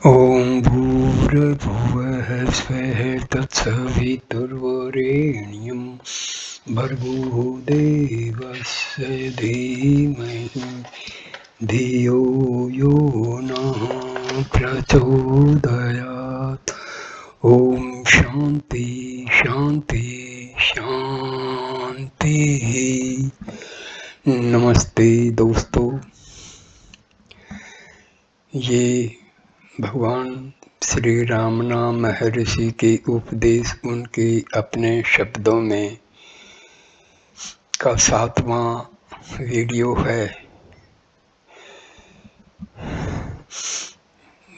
ॐ भूर्भुवः स्वः तत्सवितुर्वरेण्यं भर्गो देवस्य धीमहि धियो यो नः प्रचोदयात्। ॐ शान्ति शान्ति शान्तिः। नमस्ते दोस्तों, ये भगवान श्री रामनाम महर्षि के उपदेश उनके अपने शब्दों में का 7वां वीडियो है।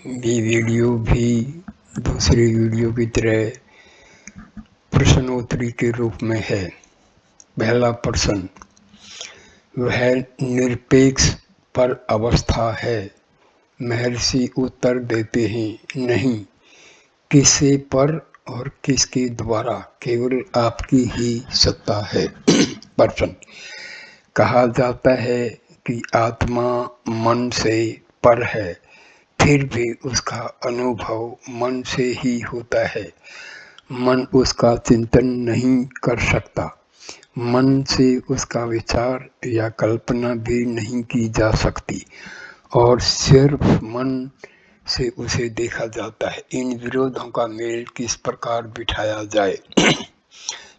ये वीडियो भी दूसरी वीडियो की तरह प्रश्नोत्तरी के रूप में है। पहला प्रश्न, वह निरपेक्ष पर अवस्था है? महर्षि उत्तर देते हैं, नहीं, किसे पर और किसके द्वारा, केवल आपकी ही सत्ता है। प्रश्न, कहा जाता है कि आत्मा मन से पर है, फिर भी उसका अनुभव मन से ही होता है। मन उसका चिंतन नहीं कर सकता, मन से उसका विचार या कल्पना भी नहीं की जा सकती और सिर्फ मन से उसे देखा जाता है। इन विरोधों का मेल किस प्रकार बिठाया जाए?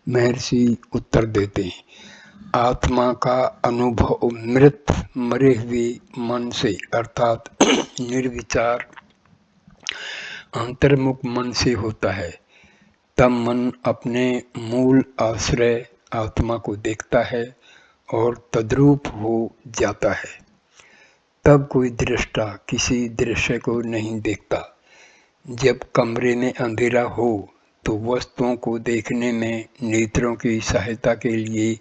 महर्षि उत्तर देते हैं, आत्मा का अनुभव मृत मरे हुए मन से अर्थात निर्विचार अंतर्मुख मन से होता है। तब मन अपने मूल आश्रय आत्मा को देखता है और तद्रूप हो जाता है। तब कोई दृष्टा किसी दृश्य को नहीं देखता। जब कमरे में अंधेरा हो तो वस्तुओं को देखने में नेत्रों की सहायता के लिए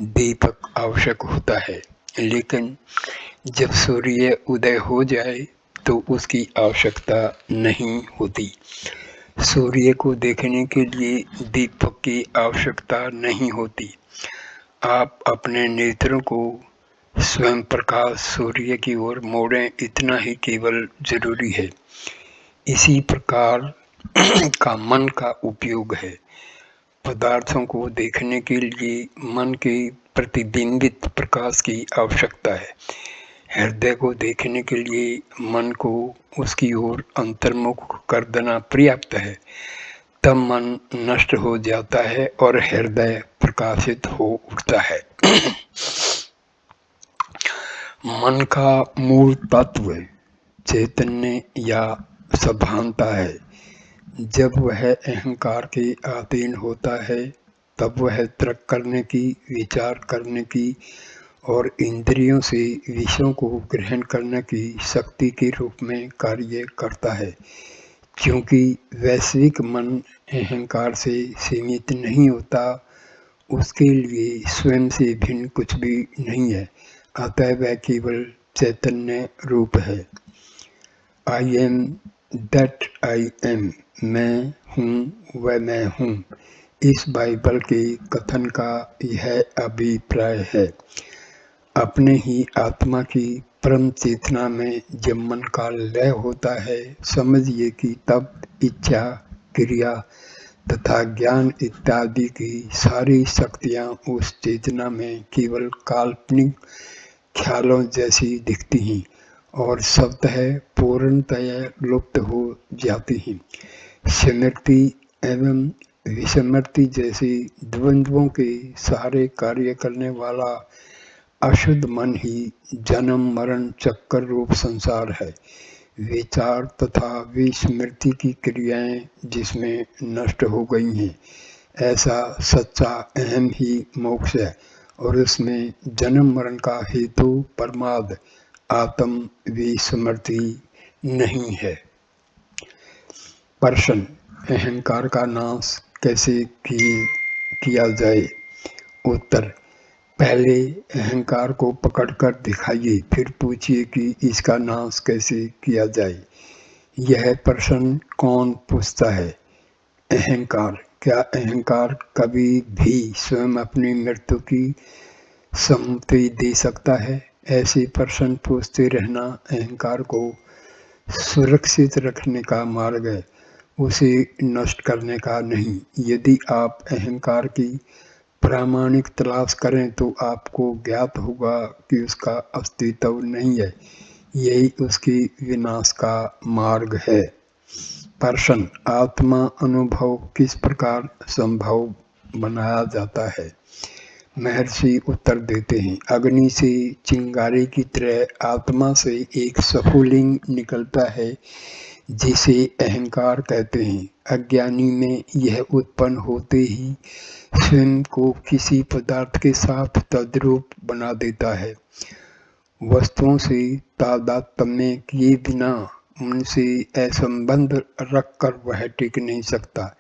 दीपक आवश्यक होता है, लेकिन जब सूर्य उदय हो जाए तो उसकी आवश्यकता नहीं होती। सूर्य को देखने के लिए दीपक की आवश्यकता नहीं होती। आप अपने नेत्रों को स्वयं प्रकाश सूर्य की ओर मोड़ें, इतना ही केवल जरूरी है। इसी प्रकार का मन का उपयोग है। पदार्थों को देखने के लिए मन के प्रतिबिंबित प्रकाश की आवश्यकता है। हृदय को देखने के लिए मन को उसकी ओर अंतर्मुख कर देना पर्याप्त है। तब मन नष्ट हो जाता है और हृदय प्रकाशित हो उठता है। मन का मूल तत्व चैतन्य या सभानता है। जब वह अहंकार के अधीन होता है तब वह तर्क करने की, विचार करने की और इंद्रियों से विषयों को ग्रहण करने की शक्ति के रूप में कार्य करता है। क्योंकि वैश्विक मन अहंकार से सीमित नहीं होता, उसके लिए स्वयं से भिन्न कुछ भी नहीं है, अतः वह केवल चैतन्य रूप है। I am that I am, मैं हूँ वह मैं हूँ, इस बाइबल के कथन का यह अभिप्राय है। अपने ही आत्मा की परम चेतना में जब मन का लय होता है, समझिए कि तब इच्छा, क्रिया तथा ज्ञान इत्यादि की सारी शक्तियाँ उस चेतना में केवल काल्पनिक ख्यालों जैसी दिखती हैं और स्वतः पूर्णतया लुप्त हो जाती हैं। स्मृति एवं विस्मृति जैसी द्वंद्वों के सहारे कार्य करने वाला अशुद्ध मन ही जन्म मरण चक्कर रूप संसार है। विचार तथा विस्मृति की क्रियाएं जिसमें नष्ट हो गई हैं, ऐसा सच्चा अहम ही मोक्ष है और उसमें जन्म मरण का हेतु परमाद आत्म विस्मृति नहीं है। प्रश्न, अहंकार का नाश कैसे किया जाए? उत्तर, पहले अहंकार को पकड़कर दिखाइए, फिर पूछिए कि इसका नाश कैसे किया जाए। यह प्रश्न कौन पूछता है? अहंकार। क्या अहंकार कभी भी स्वयं अपनी मृत्यु की सम्मति दे सकता है? ऐसे प्रश्न पूछते रहना अहंकार को सुरक्षित रखने का मार्ग है, उसे नष्ट करने का नहीं। यदि आप अहंकार की प्रामाणिक तलाश करें तो आपको ज्ञात होगा कि उसका अस्तित्व नहीं है, यही उसकी विनाश का मार्ग है। प्रश्न: आत्मा अनुभव किस प्रकार संभव बनाया जाता है? महर्षि उत्तर देते हैं, अग्नि से चिंगारी की तरह आत्मा से एक स्फुलिंग निकलता है जिसे अहंकार कहते हैं। अज्ञानी में यह उत्पन्न होते ही स्वयं को किसी पदार्थ के साथ तद्रूप बना देता है। वस्तुओं से तादात्म्य किए बिना उनसे असंबंध रखकर वह टिक नहीं सकता।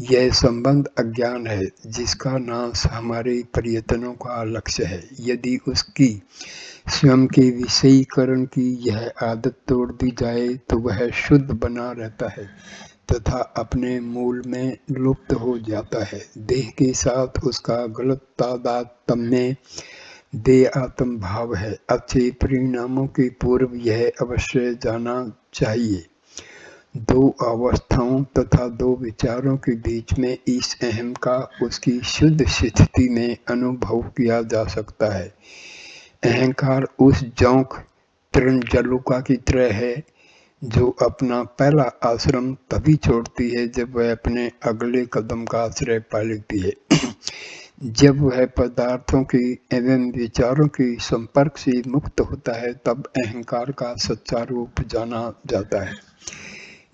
यह संबंध अज्ञान है, जिसका नाश हमारे प्रयत्नों का लक्ष्य है। यदि उसकी स्वयं के विषयीकरण की यह आदत तोड़ दी जाए तो वह शुद्ध बना रहता है तथा अपने मूल में लुप्त हो जाता है। देह के साथ उसका गलत तादात्म्य देह आत्म भाव है। अच्छे परिणामों के पूर्व यह अवश्य जाना चाहिए। दो अवस्थाओं तथा दो विचारों के बीच में इस अहम का उसकी शुद्ध स्थिति में अनुभव किया जा सकता है। अहंकार उस जोंक तृणजलुका की तरह है जो अपना पहला आश्रम तभी छोड़ती है जब वह अपने अगले कदम का आश्रय पा लेती है। जब वह पदार्थों के एवं विचारों के संपर्क से मुक्त होता है तब अहंकार का सच्चा रूप जाना जाता है।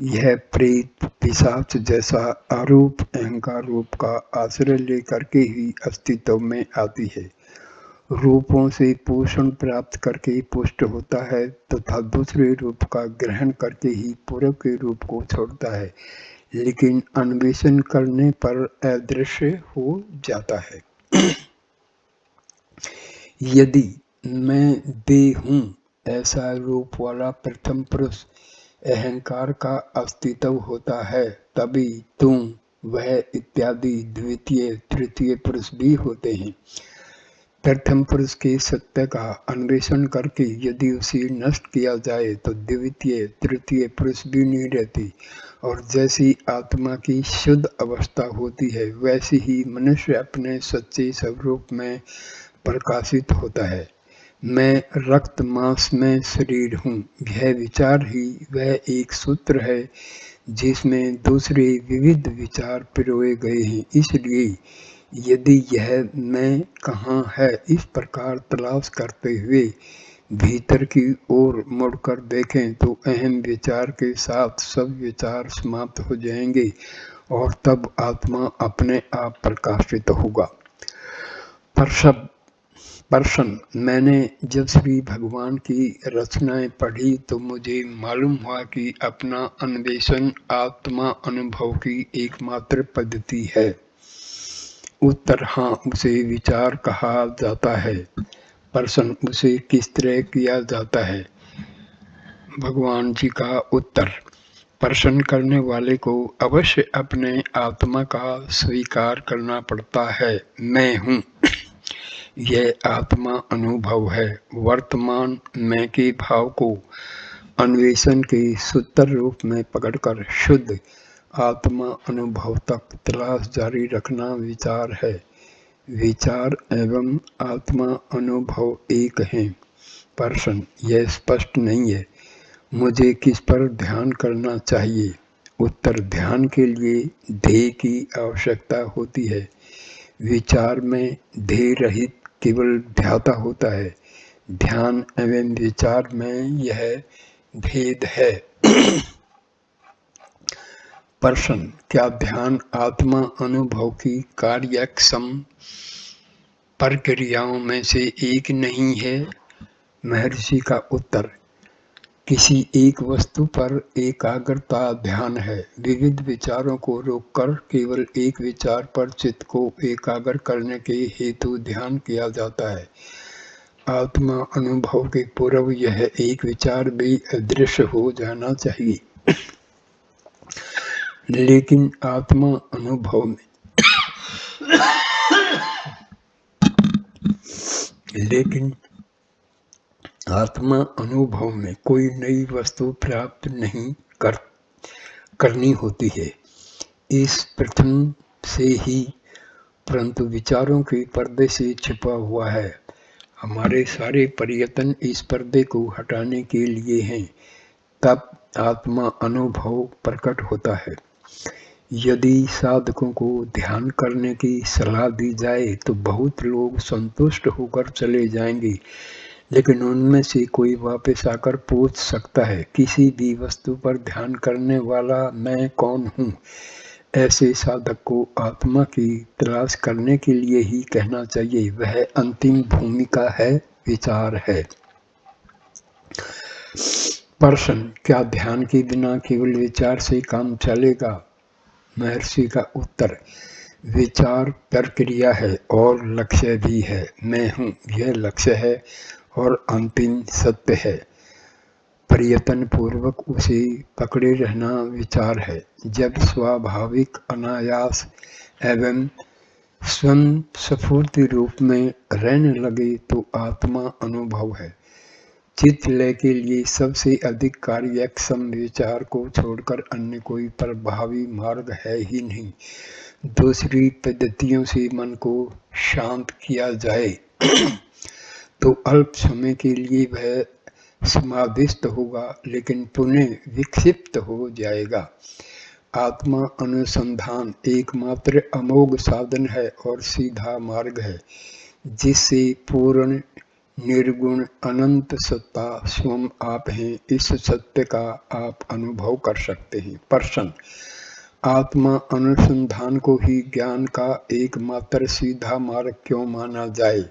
यह प्रेत पिशाच जैसा आरूप अहंकार रूप का आश्रय लेकर के ही अस्तित्व में आती है। रूपों से पोषण प्राप्त करके पुष्ट होता है तथा दूसरे रूप का ग्रहण करके ही पूर्व के रूप को छोड़ता है, लेकिन अन्वेषण करने पर अदृश्य हो जाता है। यदि मैं देह हूँ ऐसा रूप वाला प्रथम पुरुष अहंकार का अस्तित्व होता है, तभी तुम वह इत्यादि द्वितीय तृतीय पुरुष भी होते हैं। प्रथम पुरुष के सत्य का अन्वेषण करके यदि उसे नष्ट किया जाए तो द्वितीय तृतीय पुरुष भी नहीं रहती, और जैसी आत्मा की शुद्ध अवस्था होती है वैसे ही मनुष्य अपने सच्चे स्वरूप में प्रकाशित होता है। मैं रक्त मांस में शरीर हूँ, यह विचार ही वह एक सूत्र है जिसमें दूसरे विविध विचार पिरोए गए हैं। इसलिए यदि यह मैं कहाँ है इस प्रकार तलाश करते हुए भीतर की ओर मुड़कर देखें तो अहम विचार के साथ सब विचार समाप्त हो जाएंगे और तब आत्मा अपने आप प्रकाशित होगा। प्रश्न: मैंने जब श्री भगवान की रचनाएं पढ़ी तो मुझे मालूम हुआ कि अपना अन्वेषण आत्मा अनुभव की एकमात्र पद्धति है। उत्तर: हाँ, उसे विचार कहा जाता है। प्रश्न: उसे किस तरह किया जाता है? भगवान जी का उत्तर: प्रश्न करने वाले को अवश्य अपने आत्मा का स्वीकार करना पड़ता है। मैं हूँ, यह आत्मा अनुभव है। वर्तमान मैं के भाव को अन्वेषण के सूत्र रूप में पकड़कर शुद्ध आत्मा अनुभव तक तलाश जारी रखना विचार है। विचार एवं आत्मा अनुभव एक हैं। प्रश्न: यह स्पष्ट नहीं है, मुझे किस पर ध्यान करना चाहिए? उत्तर: ध्यान के लिए ध्येय की आवश्यकता होती है। विचार में ध्येय रहित केवल ध्याता होता है। ध्यान एवं विचार में यह भेद है। प्रश्न: क्या ध्यान आत्मा अनुभव की कार्यक्षम प्रक्रियाओं में से एक नहीं है? महर्षि का उत्तर: किसी एक वस्तु पर एकाग्रता ध्यान है। विविध विचारों को रोककर केवल एक विचार पर चित्त को एकाग्र करने के हेतु ध्यान किया जाता है। आत्मा अनुभव के पूर्व यह एक विचार भी अदृश्य हो जाना चाहिए, लेकिन आत्मा अनुभव में आत्मा अनुभव में कोई नई वस्तु प्राप्त नहीं करनी होती है, इस प्रथम से ही, परंतु विचारों के पर्दे से छिपा हुआ है। हमारे सारे प्रयत्न इस पर्दे को हटाने के लिए हैं, तब आत्मा अनुभव प्रकट होता है। यदि साधकों को ध्यान करने की सलाह दी जाए तो बहुत लोग संतुष्ट होकर चले जाएंगे, लेकिन उनमें से कोई वापस आकर पूछ सकता है, किसी भी वस्तु पर ध्यान करने वाला मैं कौन हूँ? ऐसे साधक को आत्मा की तलाश करने के लिए ही कहना चाहिए, वह अंतिम भूमिका है, विचार है। प्रश्न, क्या ध्यान के बिना केवल विचार से काम चलेगा? महर्षि का उत्तर, विचार प्रक्रिया है और लक्ष्य भी है। मैं हूँ, यह लक्ष्य है और अंतिम सत्य है। प्रयत्न पूर्वक उसे पकड़े रहना विचार है। जब स्वाभाविक, अनायास एवं स्वयं स्फूर्ति रूप में रहने लगे तो आत्मा अनुभव है। चित्त लय के लिए सबसे अधिक कार्यक्षम विचार को छोड़कर अन्य कोई प्रभावी मार्ग है ही नहीं। दूसरी पद्धतियों से मन को शांत किया जाए तो अल्प समय के लिए वह समाधिस्थ होगा, लेकिन पुनः विक्षिप्त हो जाएगा। आत्मा अनुसंधान एकमात्र अमोघ साधन है और सीधा मार्ग है, जिससे पूर्ण निर्गुण अनंत सत्ता स्वयं आप हैं, इस सत्य का आप अनुभव कर सकते हैं। प्रश्न, आत्मा अनुसंधान को ही ज्ञान का एकमात्र सीधा मार्ग क्यों माना जाए?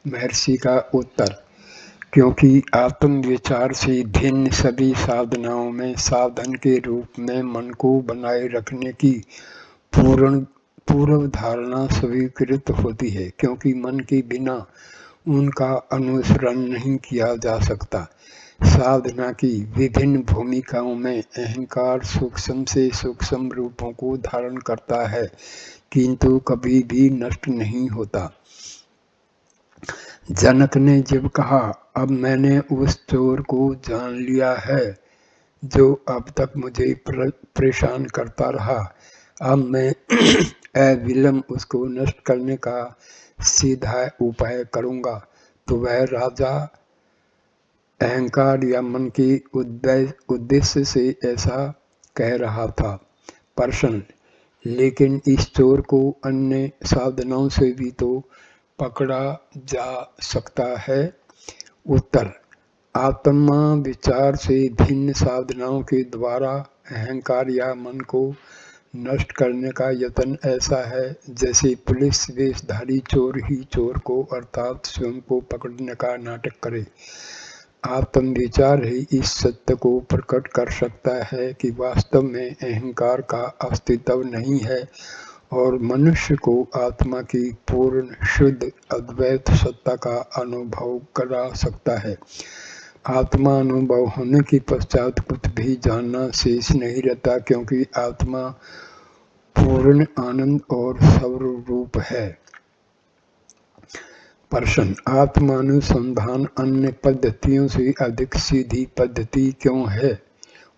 महर्षि का उत्तर, क्योंकि आत्म विचार से भिन्न सभी साधनाओं में साधन के रूप में मन को बनाए रखने की पूर्व धारणा स्वीकृत होती है, क्योंकि मन के बिना उनका अनुसरण नहीं किया जा सकता। साधना की विभिन्न भूमिकाओं में अहंकार सूक्ष्म से सूक्ष्म रूपों को धारण करता है, किंतु कभी भी नष्ट नहीं होता। जनक ने जब कहा, अब मैंने उस चोर को जान लिया है जो अब तक मुझे परेशान करता रहा, अब मैं अविलंब उसको नष्ट करने का सीधा उपाय करूंगा, तो वह राजा अहंकार या मन के उद्देश्य से ऐसा कह रहा था। प्रश्न, लेकिन इस चोर को अन्य साधनों से भी तो पकड़ा जा सकता है। उत्तर, आत्मा विचार से भिन्न साधनाओं के द्वारा अहंकार या मन को नष्ट करने का यत्न ऐसा है जैसे पुलिस वेशधारी चोर ही चोर को अर्थात स्वयं को पकड़ने का नाटक करे। आत्म विचार ही इस सत्य को प्रकट कर सकता है कि वास्तव में अहंकार का अस्तित्व नहीं है और मनुष्य को आत्मा की पूर्ण शुद्ध अद्वैत सत्ता का अनुभव करा सकता है। आत्मा अनुभव होने के पश्चात कुछ भी जानना शेष नहीं रहता, क्योंकि आत्मा पूर्ण आनंद और सर्वरूप है। प्रश्न, आत्मानुसंधान अन्य पद्धतियों से अधिक सीधी पद्धति क्यों है?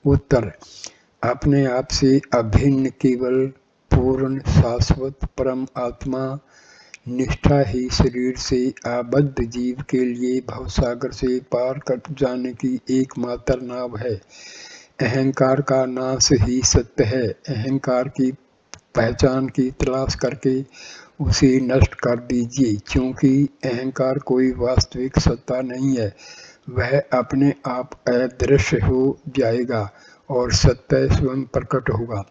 उत्तर, अपने आप से अभिन्न केवल पूर्ण शाश्वत परम आत्मा निष्ठा ही शरीर से आबद्ध जीव के लिए भवसागर से पार कर जाने की एकमात्र नाव है। अहंकार का नाश ही सत्य है। अहंकार की पहचान की तलाश करके उसे नष्ट कर दीजिए, क्योंकि अहंकार कोई वास्तविक सत्ता नहीं है। वह अपने आप अदृश्य हो जाएगा और सत्य स्वयं प्रकट होगा।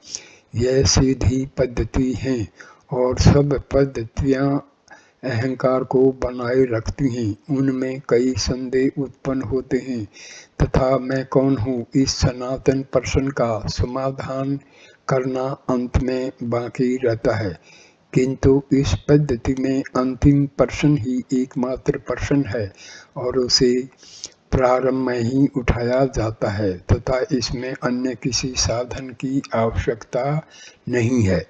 यह सीधी पद्धति है और सब पद्धतियां अहंकार को बनाए रखती हैं। उनमें कई संदेह उत्पन्न होते हैं तथा मैं कौन हूँ इस सनातन प्रश्न का समाधान करना अंत में बाकी रहता है, किंतु इस पद्धति में अंतिम प्रश्न ही एकमात्र प्रश्न है और उसे प्रारंभ में ही उठाया जाता है तथा इसमें अन्य किसी साधन की आवश्यकता नहीं है।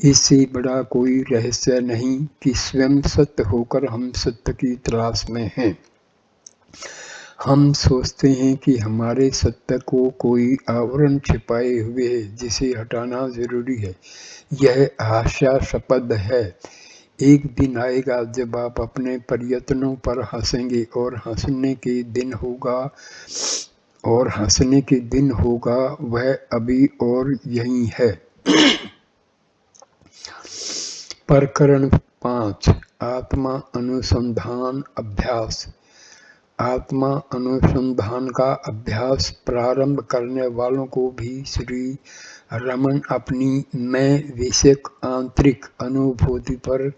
इससे बड़ा कोई रहस्य नहीं कि स्वयं सत्य होकर हम सत्य की तलाश में हैं। हम सोचते हैं कि हमारे सत्य को कोई आवरण छिपाए हुए है जिसे हटाना जरूरी है। यह हास्यास्पद है। एक दिन आएगा जब आप अपने प्रयत्नों पर हंसेंगे और हंसने के दिन होगा वह अभी और यही है। प्रकरण 5 आत्मा अनुसंधान अभ्यास। आत्मा अनुसंधान का अभ्यास प्रारंभ करने वालों को भी श्री रमन अपनी मैं विषयक आंतरिक अनुभूति पर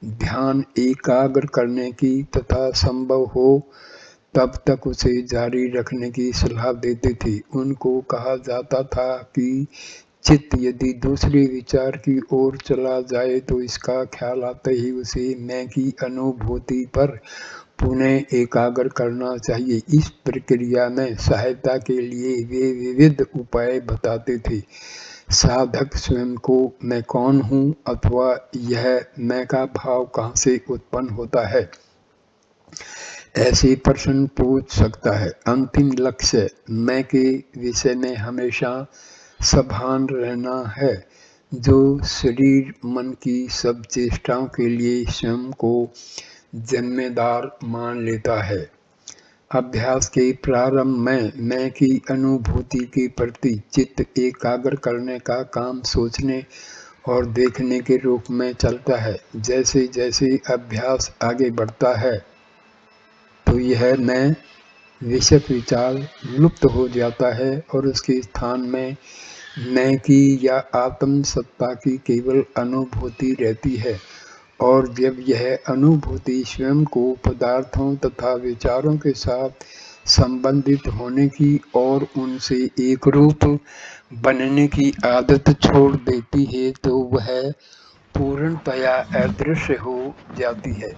ध्यान एकाग्र करने की तथा संभव हो तब तक उसे जारी रखने की सलाह देते थे। उनको कहा जाता था कि चित्त यदि दूसरे विचार की ओर चला जाए तो इसका ख्याल आते ही उसे मैं की अनुभूति पर पुनः एकाग्र करना चाहिए। इस प्रक्रिया में सहायता के लिए वे विविध उपाय बताते थे। साधक स्वयं को मैं कौन हूँ अथवा यह मैं का भाव कहाँ से उत्पन्न होता है, ऐसे प्रश्न पूछ सकता है। अंतिम लक्ष्य मैं के विषय में हमेशा सावधान रहना है, जो शरीर मन की सब चेष्टाओं के लिए स्वयं को जिम्मेदार मान लेता है। अभ्यास के प्रारंभ में मैं की अनुभूति के प्रति चित्त एकाग्र करने का काम सोचने और देखने के रूप में चलता है। जैसे जैसे अभ्यास आगे बढ़ता है तो यह मैं विषयक विचार लुप्त हो जाता है और उसके स्थान में मैं की या आत्म सत्ता की केवल अनुभूति रहती है। और जब यह अनुभूति स्वयं को पदार्थों तथा विचारों के साथ संबंधित होने की और उनसे एक रूप बनने की आदत छोड़ देती है तो वह पूर्णतया अदृश्य हो जाती है।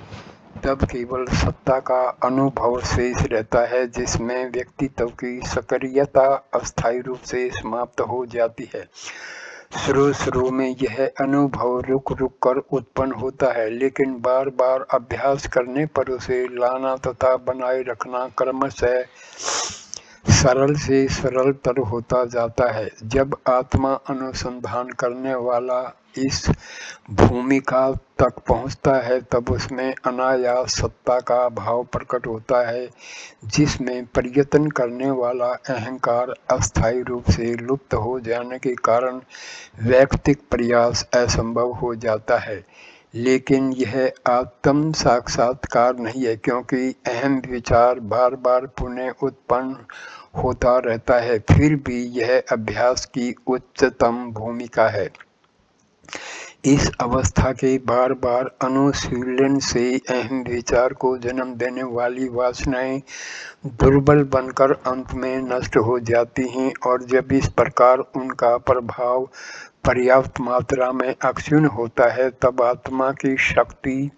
तब केवल सत्ता का अनुभव शेष रहता है, जिसमें व्यक्तित्व की सक्रियता अस्थायी रूप से समाप्त हो जाती है। शुरू में यह अनुभव रुक कर उत्पन्न होता है, लेकिन बार बार अभ्यास करने पर उसे लाना तथा बनाए रखना क्रमशः सरल से सरलतर होता जाता है। जब आत्मा अनुसंधान करने वाला इस भूमिका तक पहुंचता है तब उसमें अनायास सत्ता का भाव प्रकट होता है, जिसमें प्रयत्न करने वाला अहंकार अस्थायी रूप से लुप्त हो जाने के कारण वैयक्तिक प्रयास असंभव हो जाता है। लेकिन यह आत्म साक्षात्कार नहीं है, क्योंकि अहम विचार बार बार पुनः उत्पन्न होता रहता है। फिर भी यह अभ्यास की उच्चतम भूमिका है। इस अवस्था के बार बार अनुशीलन से अहम विचार को जन्म देने वाली वासनाएं दुर्बल बनकर अंत में नष्ट हो जाती हैं, और जब इस प्रकार उनका प्रभाव पर्याप्त मात्रा में अक्षुण्ण होता है तब आत्मा की शक्ति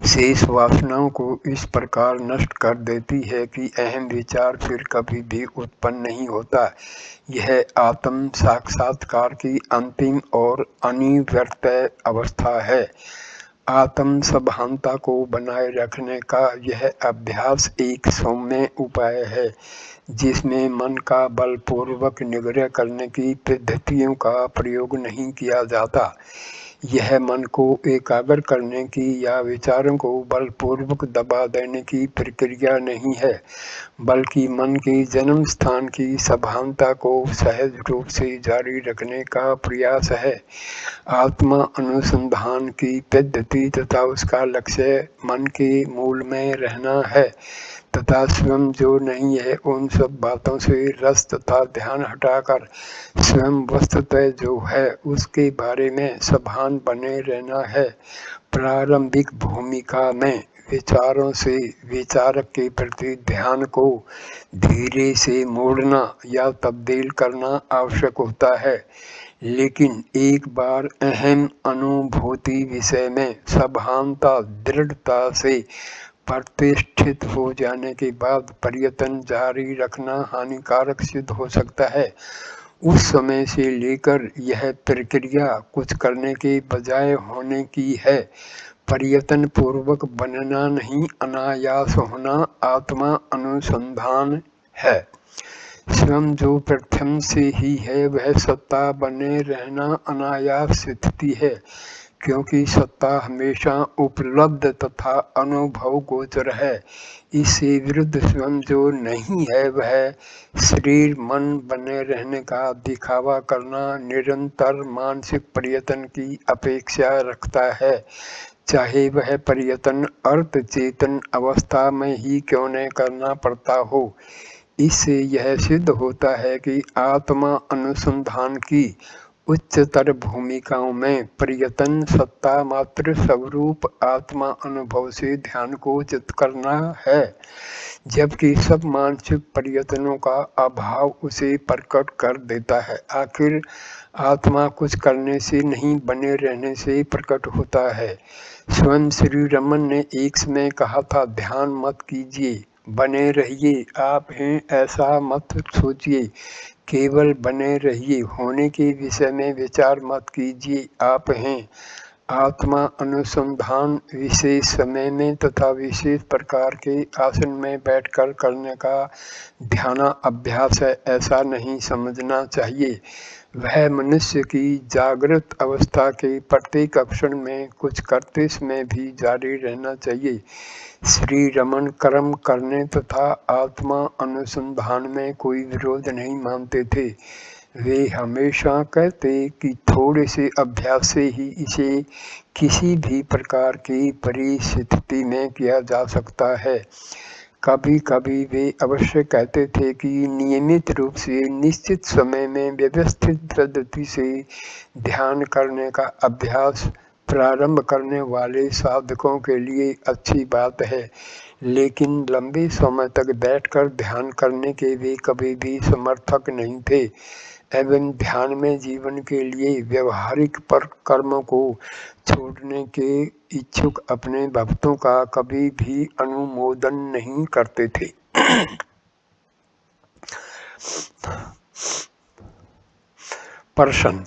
शेष वासनाओं को इस प्रकार नष्ट कर देती है कि अहम विचार फिर कभी भी उत्पन्न नहीं होता। यह आत्म साक्षात्कार की अंतिम और अनिवार्य अवस्था है। आत्म सभानता को बनाए रखने का यह अभ्यास एक सौम्य उपाय है, जिसमें मन का बलपूर्वक निग्रह करने की पद्धतियों का प्रयोग नहीं किया जाता। यह मन को एकाग्र करने की या विचारों को बलपूर्वक दबा देने की प्रक्रिया नहीं है, बल्कि मन के जन्म स्थान की सभानता को सहज रूप से जारी रखने का प्रयास है। आत्मा अनुसंधान की पद्धति तथा उसका लक्ष्य मन के मूल में रहना है तथा स्वयं जो नहीं है उन सब बातों से रस तथा ध्यान हटाकर स्वयं वस्तुतः जो है उसके बारे में सभान बने रहना है। प्रारंभिक भूमिका में विचारों से विचारक के प्रति ध्यान को धीरे से मोड़ना या तब्दील करना आवश्यक होता है, लेकिन एक बार अहम अनुभूति विषय में सभानता दृढ़ता से प्रतिष्ठित हो जाने के बाद प्रयत्न जारी रखना हानिकारक सिद्ध हो सकता है। उस समय से लेकर यह प्रक्रिया कुछ करने के बजाय होने की है। प्रयत्न पूर्वक बनना नहीं, अनायास होना आत्मा अनुसंधान है। स्वयं जो प्रथम से ही है वह सत्ता बने रहना अनायास स्थिति है, क्योंकि सत्ता हमेशा उपलब्ध तथा अनुभव गोचर है। इससे विरुद्ध स्वयं जो नहीं है वह शरीर मन बने रहने का दिखावा करना निरंतर मानसिक प्रयत्न की अपेक्षा रखता है, चाहे वह प्रयत्न अर्थ चेतन अवस्था में ही क्यों न करना पड़ता हो। इससे यह सिद्ध होता है कि आत्मा अनुसंधान की उच्चतर भूमिकाओं में प्रयत्न सत्ता मात्र स्वरूप आत्मा अनुभव से ध्यान को चित करना है, जबकि सब मानसिक प्रयत्नों का अभाव उसे प्रकट कर देता है। आखिर आत्मा कुछ करने से नहीं, बने रहने से प्रकट होता है। स्वयं श्री रमन ने एक समय कहा था, ध्यान मत कीजिए, बने रहिए, आप हैं ऐसा मत सोचिए, केवल बने रहिए, होने के विषय में विचार मत कीजिए, आप हैं। आत्मा अनुसंधान विशेष समय में तथा विशेष प्रकार के आसन में बैठकर करने का ध्यान अभ्यास है, ऐसा नहीं समझना चाहिए। वह मनुष्य की जागृत अवस्था के प्रत्येक क्षण में कुछ करते समय भी जारी रहना चाहिए। श्री रमन कर्म करने तथा आत्मा अनुसंधान में कोई विरोध नहीं मानते थे। वे हमेशा कहते कि थोड़े से अभ्यास से ही इसे किसी भी प्रकार की परिस्थिति में किया जा सकता है। कभी कभी वे अवश्य कहते थे कि नियमित रूप से निश्चित समय में व्यवस्थित पद्धति से ध्यान करने का अभ्यास प्रारंभ करने वाले साधकों के लिए अच्छी बात है, लेकिन लंबे समय तक बैठकर ध्यान करने के वे कभी भी समर्थक नहीं थे एवं ध्यान में जीवन के लिए व्यवहारिक पर कर्मों को छोड़ने के इच्छुक अपने भक्तों का कभी भी अनुमोदन नहीं करते थे। प्रश्न,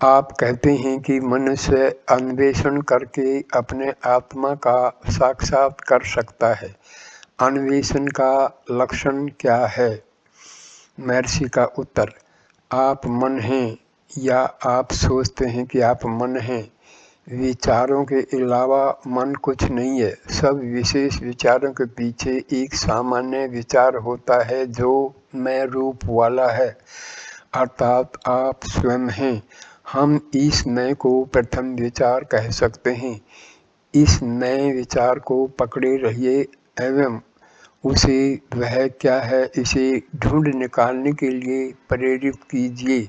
आप कहते हैं कि मनुष्य अन्वेषण करके अपने आत्मा का साक्षात कर सकता है। अन्वेषण का लक्षण क्या है? महर्षि का उत्तर, आप मन हैं या आप सोचते हैं कि आप मन हैं। विचारों के अलावा मन कुछ नहीं है। सब विशेष विचारों के पीछे एक सामान्य विचार होता है जो मैं रूप वाला है, अर्थात आप स्वयं हैं। हम इस मैं को प्रथम विचार कह सकते हैं। इस मैं विचार को पकड़े रहिए एवं उसे वह क्या है इसे ढूंढ निकालने के लिए प्रेरित कीजिए।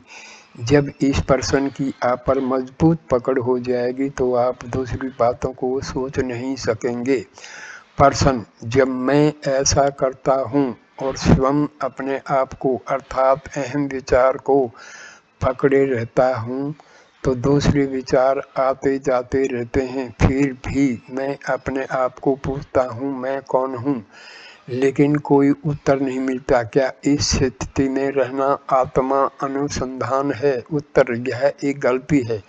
जब इस प्रश्न की आप पर मजबूत पकड़ हो जाएगी तो आप दूसरी बातों को सोच नहीं सकेंगे। प्रश्न, जब मैं ऐसा करता हूँ और स्वयं अपने आप को अर्थात अहम विचार को पकड़े रहता हूँ तो दूसरे विचार आते जाते रहते हैं। फिर भी मैं अपने आप को पूछता हूँ मैं कौन हूँ, लेकिन कोई उत्तर नहीं मिलता। क्या इस स्थिति में रहना आत्मा अनुसंधान है? उत्तर, यह एक गलती है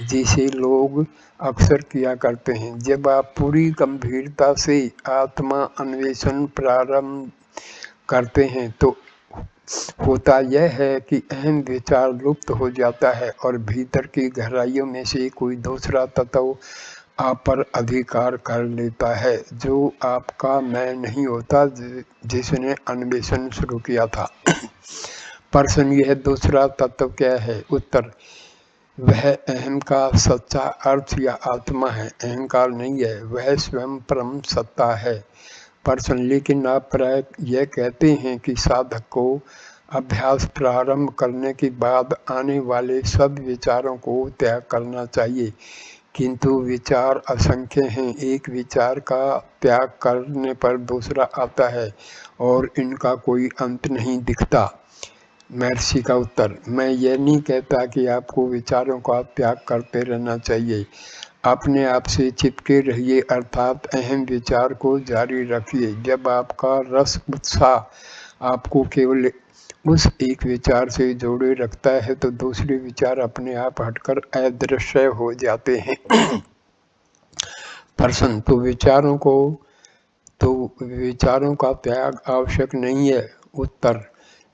जिसे लोग अक्सर किया करते हैं। जब आप पूरी गंभीरता से आत्मा अन्वेषण प्रारंभ करते हैं तो होता यह है कि अहम विचार लुप्त हो जाता है और भीतर की गहराइयों में से कोई दूसरा तत्व आप पर अधिकार कर लेता है, जो आपका मैं नहीं होता जिसने अन्वेषण शुरू किया था। प्रश्न, यह दूसरा तत्व क्या है? उत्तर, वह अहम का सच्चा अर्थ या आत्मा है। अहंकार नहीं है, वह स्वयं परम सत्ता है। प्रश्न, लेकिन आप प्राय यह कहते हैं कि साधक को अभ्यास प्रारंभ करने के बाद आने वाले सब विचारों को त्याग करना चाहिए, किंतु विचार असंख्य हैं। एक विचार का त्याग करने पर दूसरा आता है और इनका कोई अंत नहीं दिखता। महर्षि का उत्तर, मैं यह नहीं कहता कि आपको विचारों का त्याग करते रहना चाहिए। अपने आप से चिपके रहिए, अर्थात अहम विचार को जारी रखिए। जब आपका रस उत्साह आपको केवल उस एक विचार से जोड़े रखता है तो दूसरे विचार अपने आप हटकर अदृश्य हो जाते हैं। प्रश्न, तो विचारों का त्याग आवश्यक नहीं है। उत्तर,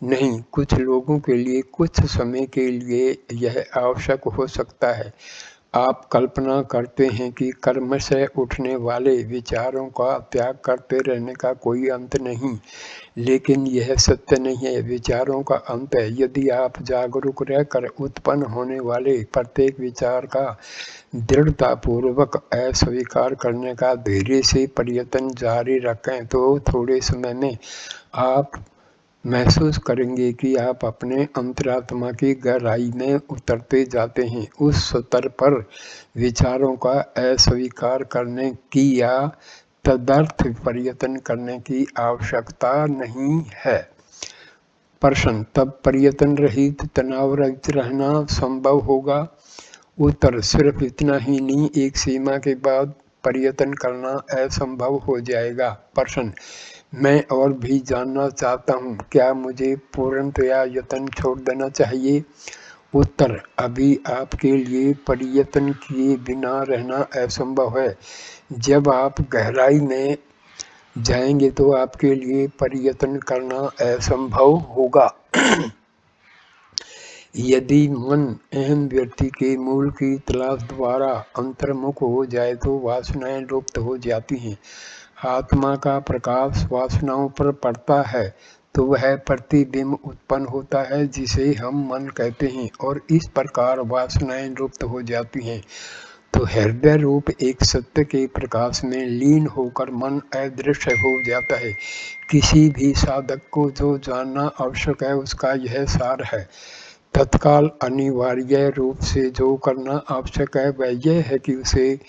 नहीं, कुछ लोगों के लिए कुछ समय के लिए यह आवश्यक हो सकता है। आप कल्पना करते हैं कि कर्म से उठने वाले विचारों का त्याग करते रहने का कोई अंत नहीं, लेकिन यह सत्य नहीं है। विचारों का अंत है। यदि आप जागरूक रहकर उत्पन्न होने वाले प्रत्येक विचार का दृढ़तापूर्वक अस्वीकार करने का धैर्य से प्रयत्न जारी रखें तो थोड़े समय में आप महसूस करेंगे कि आप अपने अंतरात्मा की गहराई में उतरते जाते हैं। उस स्तर पर विचारों का अस्वीकार करने की या तदर्थ प्रयत्न करने की आवश्यकता नहीं है। प्रश्न, तब प्रयत्न रहित तनाव रहित रहना संभव होगा? उत्तर, सिर्फ इतना ही नहीं, एक सीमा के बाद प्रयत्न करना असंभव हो जाएगा। प्रश्न, मैं और भी जानना चाहता हूँ, क्या मुझे पूर्णतया यत्न छोड़ देना चाहिए? उत्तर, अभी आपके लिए प्रयत्न किए बिना रहना असंभव है। जब आप गहराई में जाएंगे तो आपके लिए प्रयत्न करना असंभव होगा। यदि मन अहम व्यक्ति के मूल की तलाश द्वारा अंतर्मुख हो जाए तो वासनाएं लुप्त हो जाती हैं। आत्मा का प्रकाश वासनाओं पर पड़ता है तो वह प्रतिबिंब उत्पन्न होता है जिसे हम मन कहते हैं, और इस प्रकार वासनाएं लुप्त हो जाती हैं। तो हृदय रूप एक सत्य के प्रकाश में लीन होकर मन अदृश्य हो जाता है। किसी भी साधक को जो जानना आवश्यक है उसका यह सार है। तत्काल अनिवार्य रूप से जो करना आवश्यक है वह यह है कि उसे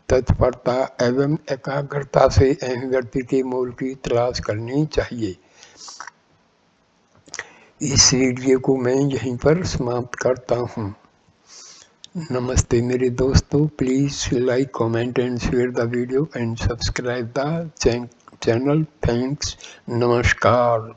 तत्परता एवं एकाग्रता से अहम व्यक्ति के मूल की तलाश करनी चाहिए। इस वीडियो को मैं यहीं पर समाप्त करता हूँ। नमस्ते मेरे दोस्तों, please like, comment and share the video and subscribe the channel. Thanks, नमस्कार।